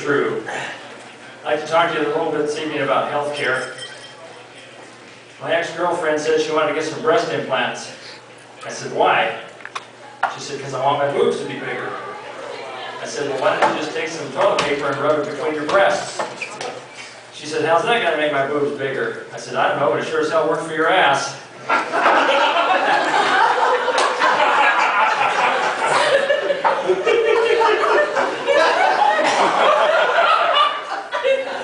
true. I'd like to talk to you a little bit this evening about health care. My ex-girlfriend said she wanted to get some breast implants. I said, why? She said, because I want my boobs to be bigger. I said, well, why don't you just take some toilet paper and rub it between your breasts? She said, how's that going to make my boobs bigger? I said, I don't know, but it sure as hell worked for your ass.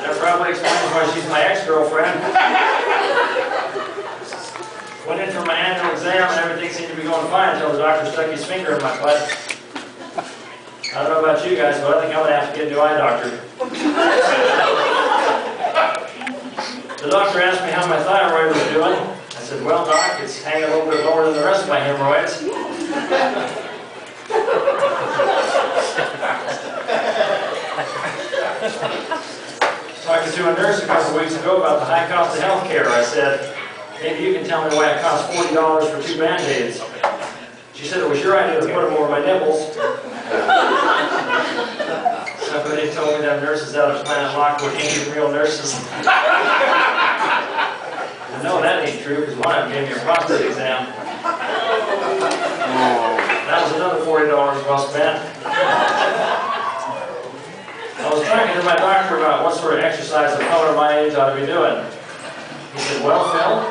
That probably explains why she's my ex-girlfriend. Went in for my annual exam and everything seemed to be going fine until the doctor stuck his finger in my butt. I don't know about you guys, but I think I'm going to have to get a new eye doctor. The doctor asked me how my thyroid was doing. I said, well, doc, it's hanging a little bit lower than the rest of my hemorrhoids. Talking to a nurse a couple weeks ago about the high cost of health care, I said, maybe you can tell me why it costs $40 for 2 Band-Aids. She said it was your idea to put them over my nipples. Somebody told me that nurses out of Planet Lockwood ain't even real nurses. No, that ain't true, because one of them gave me a prostate exam. That was another $40 well spent. I was talking to my doctor about what sort of exercise a fellow my age ought to be doing. He said, well, Phil,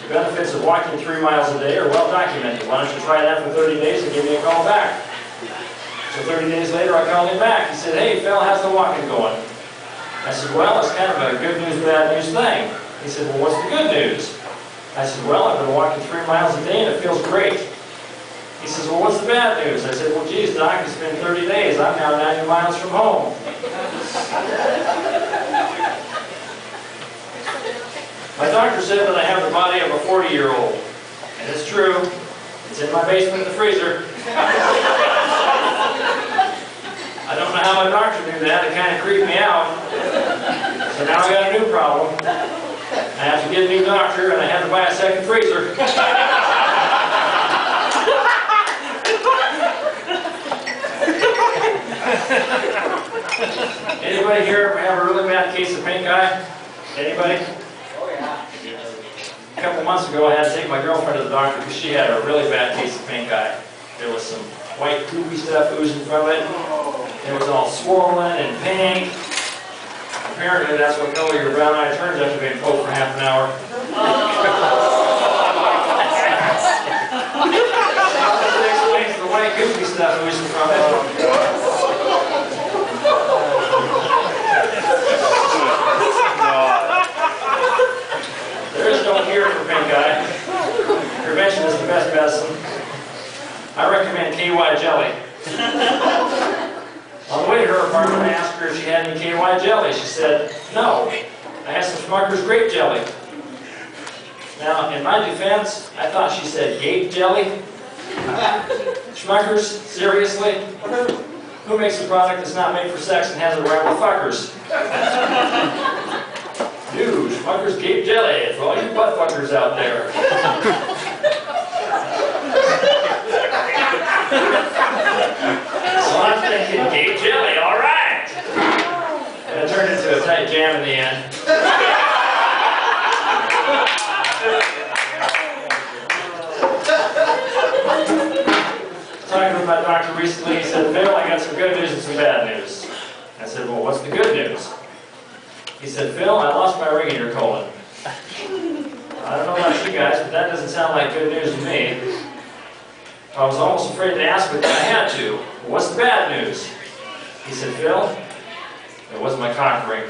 the benefits of walking 3 miles a day are well documented. Why don't you try that for 30 days and give me a call back? So 30 days later, I called him back. He said, hey, Phil, how's the walking going? I said, well, it's kind of a good news, bad news thing. He said, well, what's the good news? I said, well, I've been walking 3 miles a day and it feels great. He says, well, what's the bad news? I said, well, geez, Doc, it's been 30 days. I'm now 90 miles from home. My doctor said that I have the body of a 40-year-old. And it's true. It's in my basement in the freezer. I don't know how my doctor knew that. It kind of creeped me out. So now I got a new problem. I have to get a new doctor, and I have to buy a second freezer. Anybody here ever have a really bad case of pink eye? Anybody? Oh yeah. A couple months ago, I had to take my girlfriend to the doctor because she had a really bad case of pink eye. There was some white poopy stuff oozing from it. It was all swollen and pink. Apparently, that's what color your brown eye turns after being poked for half an hour. That explains the white goopy stuff oozing from it. There is no cure for pink eye. Prevention is the best medicine. I recommend KY jelly. On the way to her apartment, I asked her if she had any KY jelly. She said, no. I had some Smucker's grape jelly. Now, in my defense, I thought she said gape jelly. Smucker's? Seriously? Who makes a product that's not made for sex and has it around with fuckers? New Smucker's gape jelly for all you butt fuckers out there. So I'm thinking, gape jelly, all right. And it turned into a tight jam in the end. Talking with my doctor recently, he said, Phil, I got some good news and some bad news. I said, well, what's the good news? He said, Phil, I lost my ring in your colon. I don't know about you guys, but that doesn't sound like good news to me. I was almost afraid to ask, but then I had to. Well, what's the bad news? He said, Phil, it wasn't my cock ring.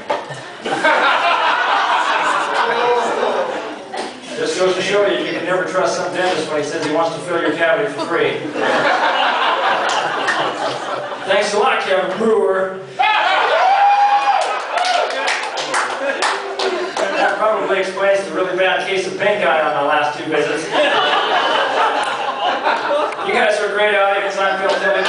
Just goes to show you, you can never trust some dentist when he says he wants to fill your cavity for free. Thanks a lot, Kevin Brewer. That probably explains the really bad case of pink eye on my last 2 visits. You guys are a great audience. I'm Phil Tilley.